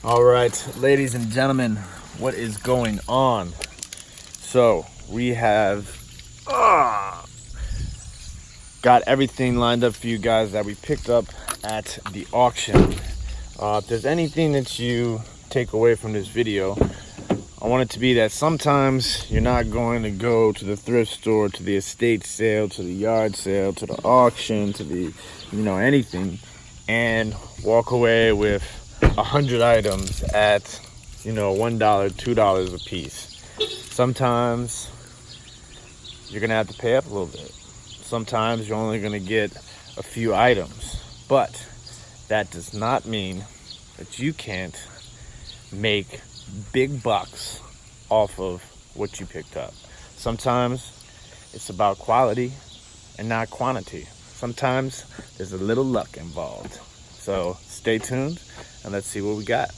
All right, ladies and gentlemen, what is going on? So we have got everything lined up for you guys that we picked up at the auction. If there's anything that you take away from this video, I want it to be that sometimes you're not going to go to the thrift store, to the estate sale, to the yard sale, to the auction, to the, anything, and walk away with 100 items at, $1, $2 a piece. Sometimes you're gonna have to pay up a little bit. Sometimes you're only gonna get a few items, but that does not mean that you can't make big bucks off of what you picked up. Sometimes it's about quality and not quantity. Sometimes there's a little luck involved. So stay tuned and let's see what we got.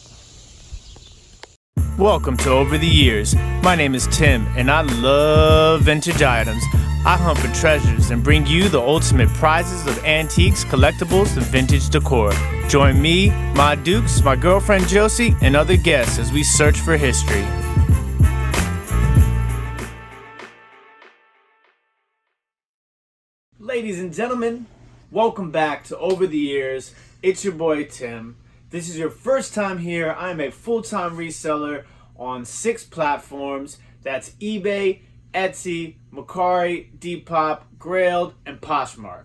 Welcome to Over the Years. My name is Tim and I love vintage items. I hunt for treasures and bring you the ultimate prizes of antiques, collectibles, and vintage decor. Join me, my dukes, my girlfriend Josie, and other guests as we search for history. Ladies and gentlemen, welcome back to Over the Years. It's your boy Tim. If this is your first time here, I'm a full-time reseller on 6 platforms. That's eBay, Etsy, Mercari, Depop, Grailed, and Poshmark.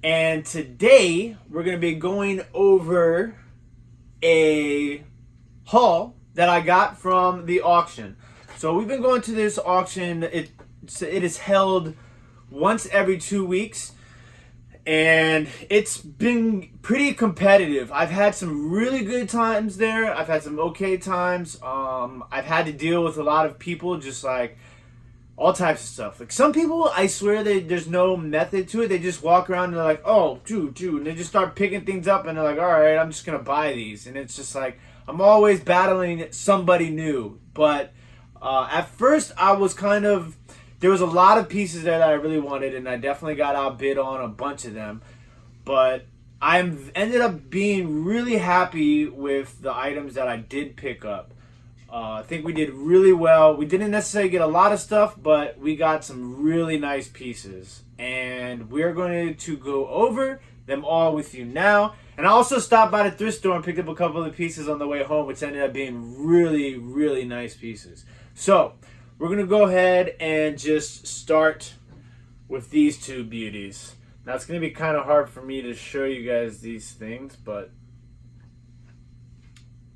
And today we're going to be going over a haul that I got from the auction. So we've been going to this auction. It is held once every 2 weeks, and it's been pretty competitive. I've had some really good times there. I've had some okay times. I've had to deal with a lot of people, just like all types of stuff. Like some people, I swear there's no method to it. They just walk around and they're like, oh, dude, and they just start picking things up and they're like, all right, I'm just gonna buy these. And it's just like, I'm always battling somebody new. But at first I was there was a lot of pieces there that I really wanted, and I definitely got outbid on a bunch of them. But I ended up being really happy with the items that I did pick up. I think we did really well. We didn't necessarily get a lot of stuff, but we got some really nice pieces. And we're going to go over them all with you now. And I also stopped by the thrift store and picked up a couple of pieces on the way home, which ended up being really, really nice pieces. So we're going to go ahead and just start with these two beauties. Now, it's going to be kind of hard for me to show you guys these things, but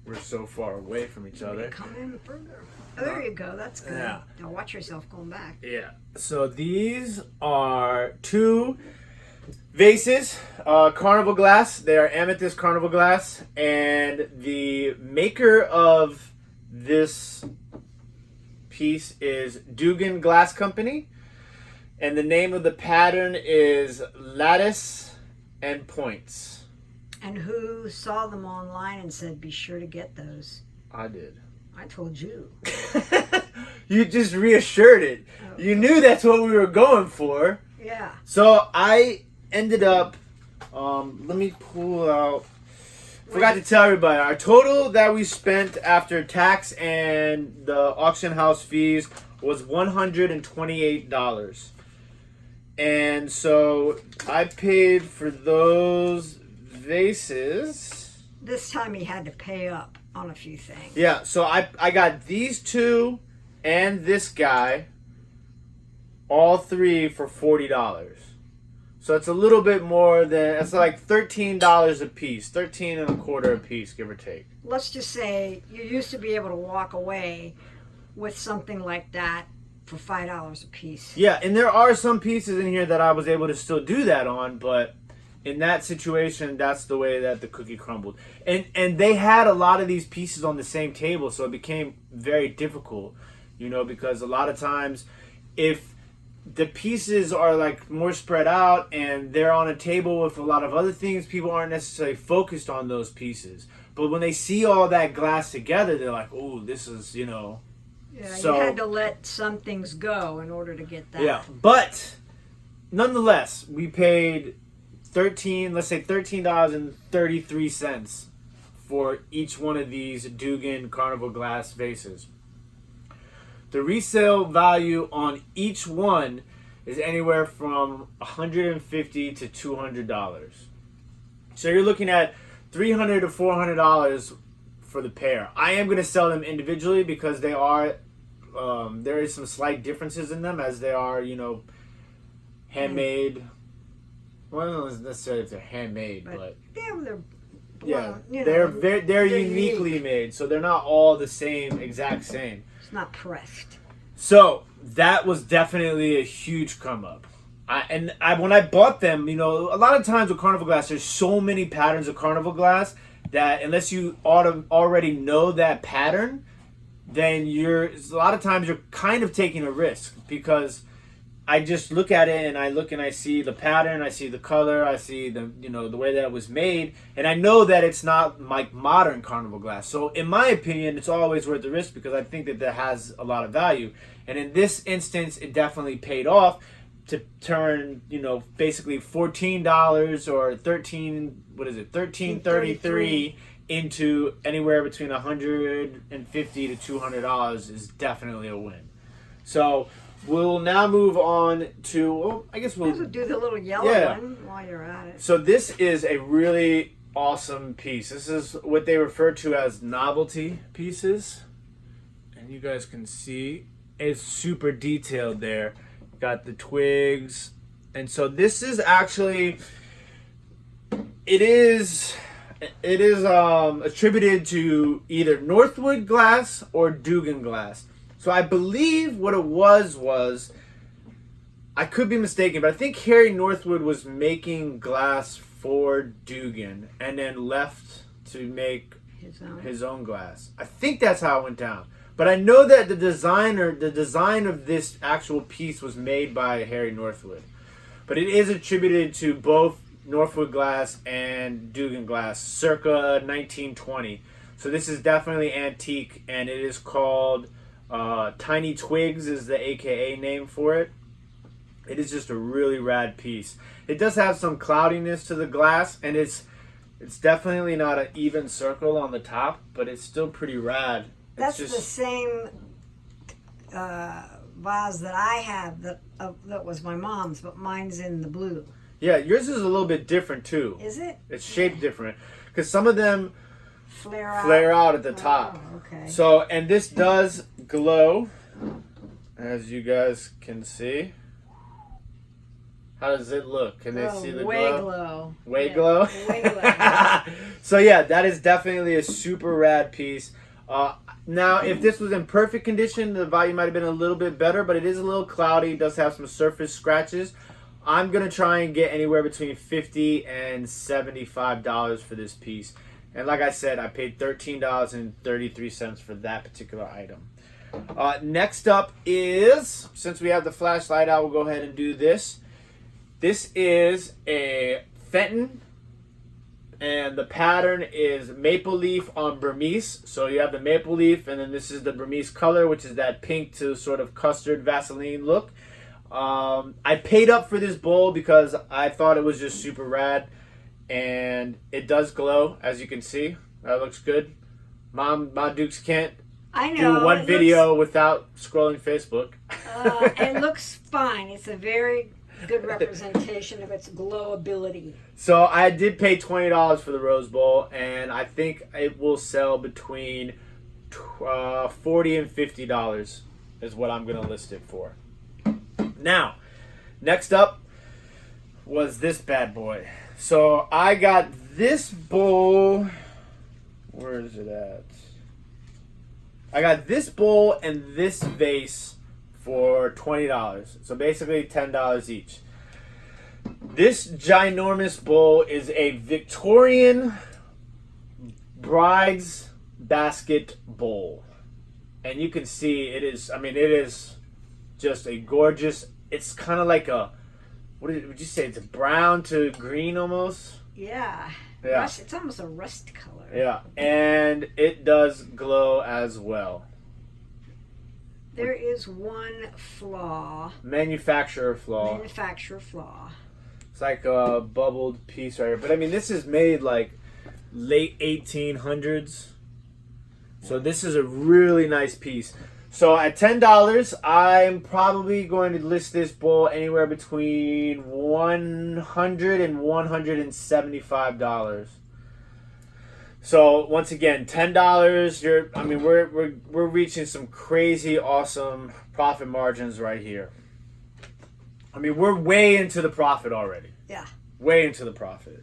we're so far away from each other. Come in further. Oh, there you go. That's good. Yeah. Now watch yourself going back. Yeah. So these are 2 vases, carnival glass. They are amethyst carnival glass, and the maker of this piece is Dugan Glass Company, and the name of the pattern is Lattice and Points. And who saw them online and said, be sure to get those? I did. I told you. You just reassured it. Oh. You knew that's what we were going for. Yeah. So I ended up, let me pull out, forgot to tell everybody, our total that we spent after tax and the auction house fees was $128. And so I paid for those vases. This time he had to pay up on a few things. Yeah, so I got these 2 and this guy, all 3 for $40. So it's a little bit more than, it's like $13 a piece, 13 and a quarter a piece, give or take. Let's just say you used to be able to walk away with something like that for $5 a piece. Yeah, and there are some pieces in here that I was able to still do that on, but in that situation, that's the way that the cookie crumbled. And they had a lot of these pieces on the same table, so it became very difficult, because a lot of times if the pieces are like more spread out and they're on a table with a lot of other things, people aren't necessarily focused on those pieces. But when they see all that glass together, they're like, oh, this is, Yeah, so, you had to let some things go in order to get that. Yeah, but nonetheless, we paid $13.33 for each one of these Dugan Carnival glass vases. The resale value on each one is anywhere from $150 to $200. So you're looking at $300 to $400 for the pair. I am going to sell them individually because they are there is some slight differences in them, as they are, you know, handmade. Well, I don't know necessarily if they're handmade, but they're uniquely made, so they're not all the same, exact same. It's not pressed. So that was definitely a huge come up. When I bought them, you know, a lot of times with Carnival glass, there's so many patterns of Carnival glass that unless you already know that pattern, then a lot of times you're kind of taking a risk, because I just look at it and I see the pattern, I see the color, I see the way that it was made, and I know that it's not like modern Carnival glass. So in my opinion, it's always worth the risk, because I think that has a lot of value. And in this instance, it definitely paid off to turn, basically $14 or $13.33 into anywhere between $150 to $200 is definitely a win. So we'll now move on to, I guess we'll do the little yellow one while you're at it. So this is a really awesome piece. This is what they refer to as novelty pieces. And you guys can see it's super detailed there. Got the twigs. And so this is actually, it is attributed to either Northwood glass or Dugan glass. So I believe what it was, I could be mistaken, but I think Harry Northwood was making glass for Dugan and then left to make his own glass. I think that's how it went down. But I know that the design of this actual piece was made by Harry Northwood. But it is attributed to both Northwood glass and Dugan glass, circa 1920. So this is definitely antique, and it is called Tiny Twigs is the AKA name for it. It is just a really rad piece. It does have some cloudiness to the glass, and it's definitely not an even circle on the top, but it's still pretty rad. That's the same vase that I have that was my mom's, but mine's in the blue. Yeah, yours is a little bit different too. Is it? It's shaped different, because some of them flare out at the top. Oh, okay. So, and this does glow, as you guys can see. How does it look? Can they see the glow? Way glow. Way glow. So yeah, that is definitely a super rad piece. Now, if this was in perfect condition, the value might have been a little bit better, but it is a little cloudy. It does have some surface scratches. I'm going to try and get anywhere between $50 and $75 for this piece. And like I said, I paid $13.33 for that particular item. Next up is, since we have the flashlight out, we'll go ahead and do this. This is a Fenton, and the pattern is maple leaf on Burmese. So you have the maple leaf, and then this is the Burmese color, which is that pink to sort of custard Vaseline look. I paid up for this bowl because I thought it was just super rad, and it does glow, as you can see. That looks good. Ma Dukes can't do one video without scrolling Facebook. It looks fine. It's a very good representation of its glow ability. So I did pay $20 for the Rose Bowl, and I think it will sell between $40 and $50 is what I'm going to list it for. Now, next up was this bad boy. So I got this bowl. Where is it at? I got this bowl and this vase for $20. So basically $10 each. This ginormous bowl is a Victorian bride's basket bowl. And you can see it is just a gorgeous, it's kind of like a, would you say, it's a brown to green almost? Yeah. Yeah. It's almost a rust color. Yeah, and it does glow as well. There is one flaw. Manufacturer flaw. Manufacturer flaw. It's like a bubbled piece right here. But I mean, this is made like, late 1800s. So this is a really nice piece. So at $10, I'm probably going to list this bowl anywhere between $100 and $175. So once again, $10. We're reaching some crazy awesome profit margins right here. I mean, we're way into the profit already. Yeah. Way into the profit.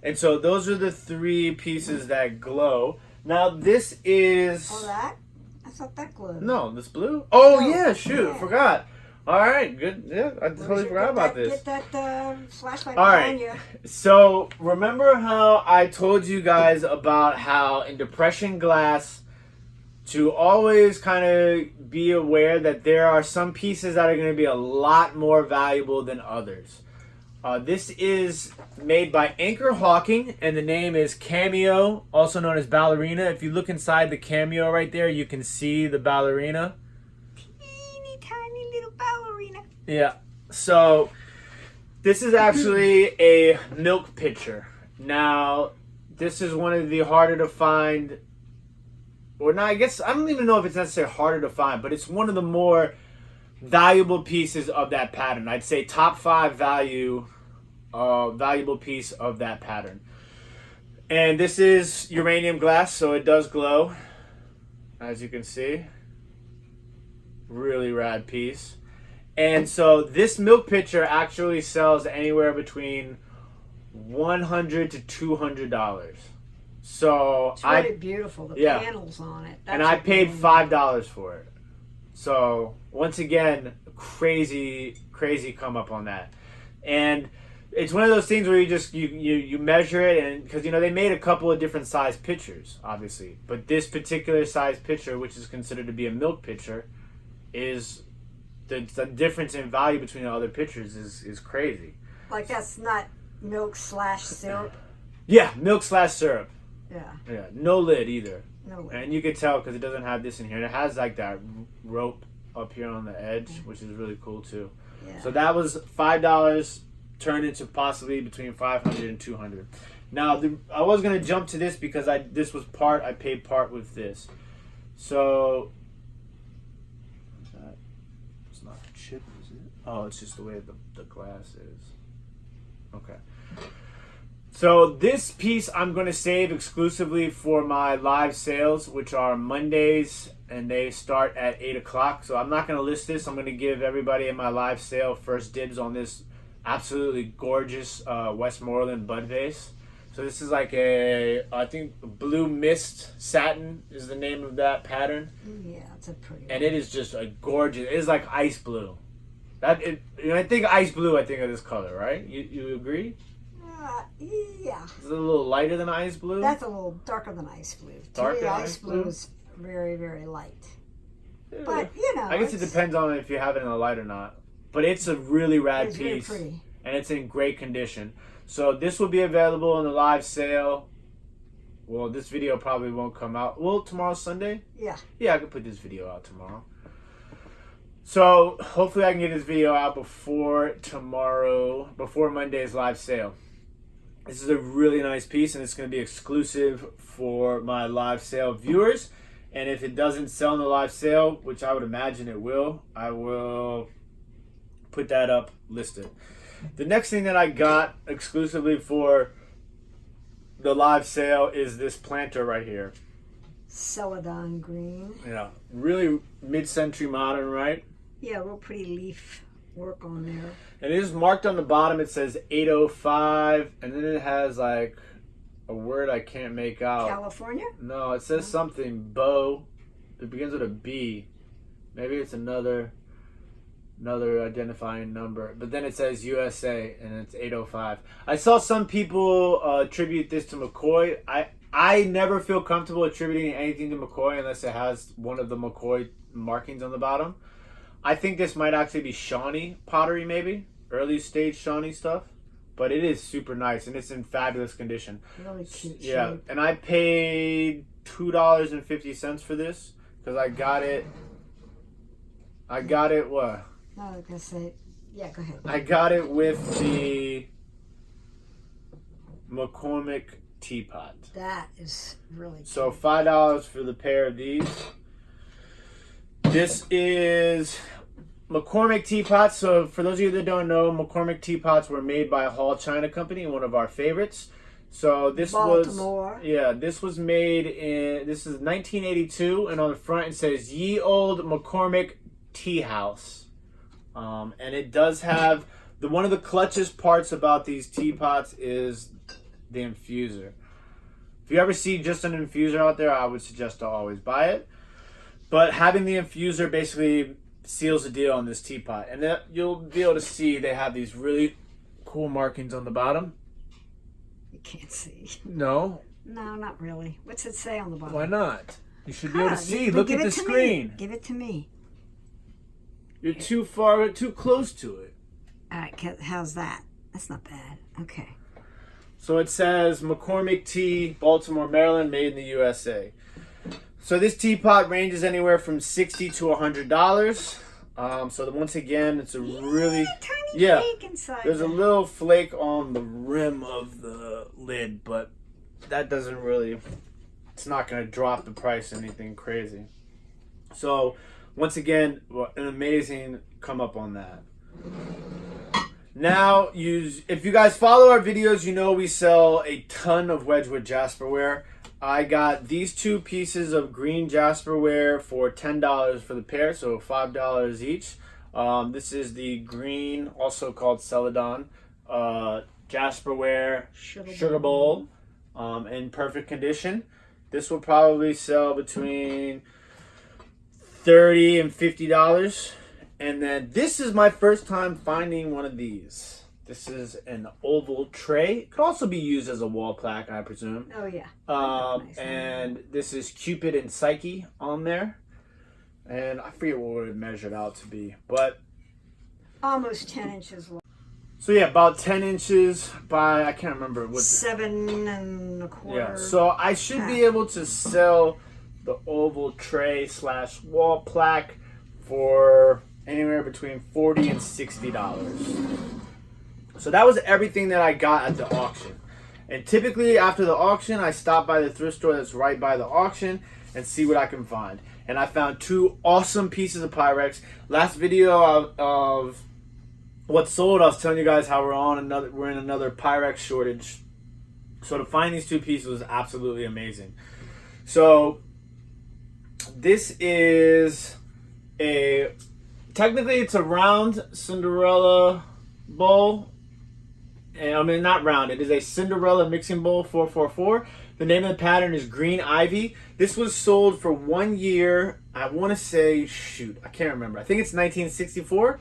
And so those are the three pieces that glow. Now this is... Oh, that? I thought that glowed. No, this blue? Oh, Oh, yeah, shoot, yeah. forgot. All right, good. Yeah, I totally forgot about this. Get that flashlight All behind right. you. So remember how I told you guys about how in depression glass to always kind of be aware that there are some pieces that are going to be a lot more valuable than others. This is made by Anchor Hawking, and the name is Cameo, also known as Ballerina. If you look inside the Cameo right there, you can see the ballerina. Teeny tiny little ballerina. Yeah. So this is actually a milk pitcher. Now, this is one of the harder to find, or not, I guess, I don't even know if it's necessarily harder to find, but it's one of the more valuable pieces of that pattern. I'd say top 5 valuable piece of that pattern. And this is uranium glass, so it does glow, as you can see. Really rad piece. And so this milk pitcher actually sells anywhere between $100 to $200. So It's really beautiful. The panels on it. And I paid $5 for it. So once again, crazy come up on that. And it's one of those things where you measure it, and because they made a couple of different size pitchers, obviously, but this particular size pitcher, which is considered to be a milk pitcher, is the difference in value between the other pitchers is crazy. Like that's not milk/syrup. Yeah, milk/syrup. Yeah. Yeah, no lid either. No lid. And you can tell because it doesn't have this in here. And it has like that rope up here on the edge, which is really cool too. Yeah. So that was $5, turned into possibly between $500 and $200. Now I was gonna jump to this because I paid part with this. So it's not a chip, is it? Oh, it's just the way the glass is. Okay. So this piece I'm going to save exclusively for my live sales, which are Mondays, and they start at 8 o'clock. So I'm not going to list this. I'm going to give everybody in my live sale first dibs on this absolutely gorgeous Westmoreland bud vase. So this is like I think Blue Mist Satin is the name of that pattern. Yeah, it's a pretty And it is just a gorgeous, it is like ice blue. When I think ice blue, I think of this color, right? You agree? Yeah. Is it a little lighter than ice blue? That's a little darker than ice blue. Darker than ice blue is very, very light. Yeah. But, I guess it depends on if you have it in the light or not. But it's a really rad piece. Very pretty. And it's in great condition. So this will be available in the live sale. Well, this video probably won't come out. Well, tomorrow's Sunday? Yeah. Yeah, I can put this video out tomorrow. So hopefully I can get this video out before Monday's live sale. This is a really nice piece, and it's going to be exclusive for my live sale viewers. And if it doesn't sell in the live sale, which I would imagine it will, I will put that up listed. The next thing that I got exclusively for the live sale is this planter right here. Celadon green. Yeah, really mid-century modern, right? Yeah, real pretty leaf work on there. And it is marked on the bottom. It says 805, and then it has like a word I can't make out. California? No, it says something. Bo. It begins with a B. Maybe it's another identifying number. But then it says USA, and it's 805. I saw some people attribute this to McCoy. I never feel comfortable attributing anything to McCoy unless it has one of the McCoy markings on the bottom. I think this might actually be Shawnee pottery, maybe early stage Shawnee stuff, but it is super nice and it's in fabulous condition. Really cute. Yeah, shape. and I paid $2.50 for this because I got it. What? No, I was gonna say, yeah. Go ahead. I got it with the McCormick teapot. That is really So cute. $5 for the pair of these. This is McCormick teapots. So for those of you that don't know, McCormick teapots were made by Hall China Company, one of our favorites. So this Baltimore. this was made this is 1982, and on the front it says Ye Old McCormick Tea House. And it does have one of the clutchest parts about these teapots is the infuser. If you ever see just an infuser out there, I would suggest to always buy it. But having the infuser basically seals the deal on this teapot. And then you'll be able to see they have these really cool markings on the bottom. You can't see. No? No, not really. What's it say on the bottom? Why not? You should be able to see. But Look give at it the to screen. Me. Give it to me. You're too close to it. All right, how's that? That's not bad. Okay. So it says McCormick Tea, Baltimore, Maryland, made in the USA. So this teapot ranges anywhere from $60 to $100. So once again, it's a really tiny flake inside. There's a little flake on the rim of the lid, but that doesn't really. It's not going to drop the price anything crazy. So once again, an amazing come up on that. Now, if you guys follow our videos, you know we sell a ton of Wedgwood Jasperware. I got these two pieces of green Jasperware for $10 for the pair, so $5 each. This is the green, also called Celadon, Jasperware Sugar Bowl, in perfect condition. This will probably sell between $30 and $50. And then this is my first time finding one of these. This is an oval tray. It could also be used as a wall plaque, I presume. Oh, yeah. And this is Cupid and Psyche on there. And I forget what it measured out to be. But almost 10 inches long. so yeah, about 10 inches by, I can't remember what. 7 1/4. Yeah, so I should be able to sell the oval tray / wall plaque for anywhere between $40 and $60. So that was everything that I got at the auction. And typically after the auction, I stop by the thrift store that's right by the auction and see what I can find. And I found two awesome pieces of Pyrex. Last video of what sold, I was telling you guys how we're in another Pyrex shortage. So to find these two pieces was absolutely amazing. So this is technically it's a round Cinderella bowl. And I mean, not round, it is a Cinderella mixing bowl 444. The name of the pattern is Green Ivy. This was sold for 1 year. I want to say, I can't remember. I think it's 1964.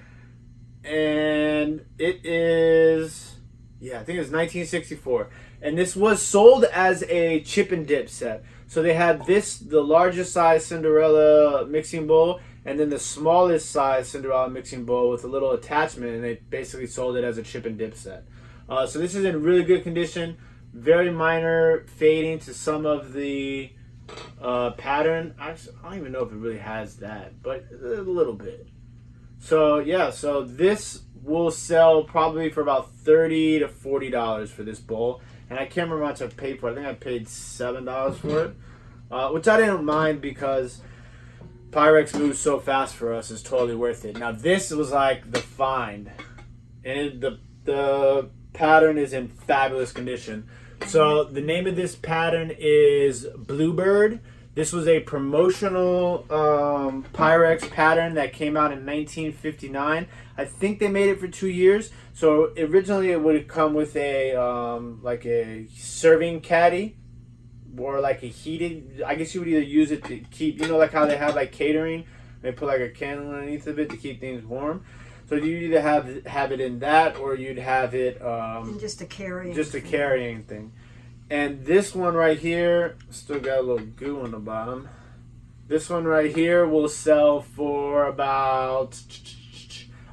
And it is, I think it's 1964. And this was sold as a chip and dip set. So they had the largest size Cinderella mixing bowl, and then the smallest size Cinderella mixing bowl with a little attachment, and they basically sold it as a chip and dip set. So this is in really good condition. Very minor fading to some of the pattern. Actually, I don't even know if it really has that, but a little bit. So yeah, so this will sell probably for about $30 to $40 for this bowl. And I can't remember how much I paid for it. I think I paid $7 for it, which I didn't mind because Pyrex moves so fast for us. It's totally worth it. Now this was like the find, and the pattern is in fabulous condition. So the name of this pattern is Bluebird. This was a promotional Pyrex pattern that came out in 1959. I think they made it for 2 years. So originally it would come with a like a serving caddy or like a heated. I guess you would either use it to keep, like how they have like catering. They put like a candle underneath of it to keep things warm. So you either have it in that, or you'd have it just a carrying thing. And this one right here, still got a little goo on the bottom. This one right here will sell for about,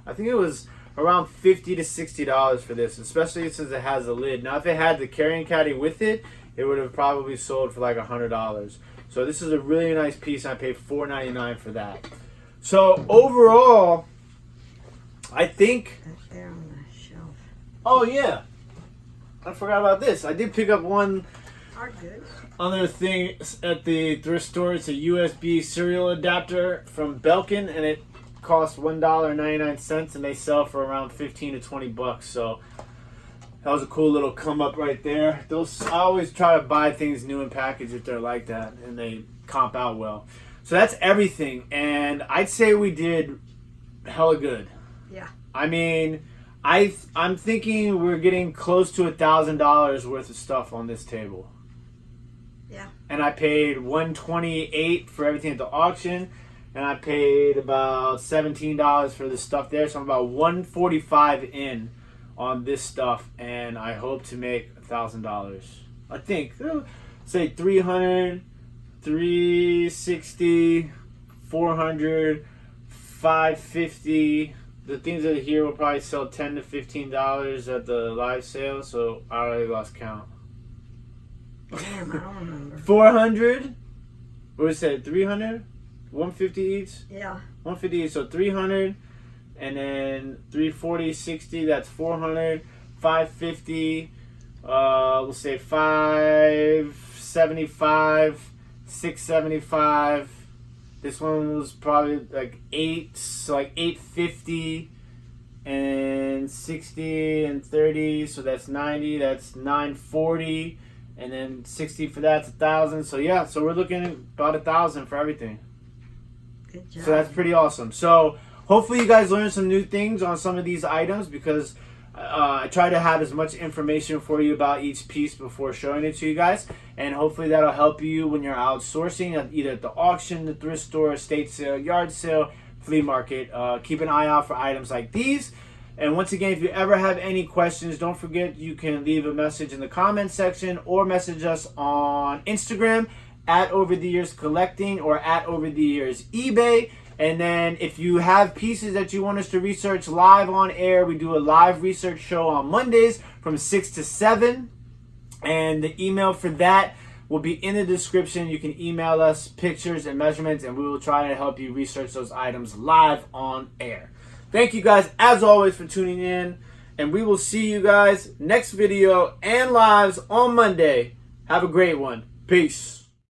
I think it was around $50 to $60 for this, especially since it has a lid. Now, if it had the carrying caddy with it, it would have probably sold for like $100. So this is a really nice piece, and I paid $4.99 for that. So overall, I think. There on the shelf. Oh yeah, I forgot about this. I did pick up one Hard goods. Other thing at the thrift store, it's a USB serial adapter from Belkin, and it costs $1.99, and they sell for around 15 to 20 bucks. So that was a cool little come up right there. I always try to buy things new in package if they're like that, and they comp out well. So that's everything, and I'd say we did hella good. Yeah. I mean, I'm thinking we're getting close to $1,000 worth of stuff on this table. Yeah. And I paid $128 for everything at the auction, and I paid about $17 for the stuff there. So I'm about $145 in on this stuff, and I hope to make $1,000. I think, say 300, 360, 400, 550. The things that are here will probably sell $10 to $15 at the live sale, so I already lost count. Damn, I don't remember. 400? What was it? 300? 150 each? Yeah. 150 each, so 300. And then 340, 60, that's 400. 550, we'll say 575, 675. This one was probably like 8, so like 850 and 60 and 30, so that's 90, that's 940. And then 60 for that's 1,000. So yeah, so we're looking at about 1,000 for everything. Good job. So that's pretty awesome. So hopefully you guys learned some new things on some of these items, because I try to have as much information for you about each piece before showing it to you guys. And hopefully that'll help you when you're outsourcing, either at the auction, the thrift store, estate sale, yard sale, flea market. Keep an eye out for items like these. And once again, if you ever have any questions, don't forget you can leave a message in the comment section or message us on Instagram at Over the Years Collecting or at Over the Years eBay. And then if you have pieces that you want us to research live on air, we do a live research show on Mondays from 6 to 7. And the email for that will be in the description. You can email us pictures and measurements, and we will try to help you research those items live on air. Thank you guys, as always, for tuning in. And we will see you guys next video and lives on Monday. Have a great one. Peace.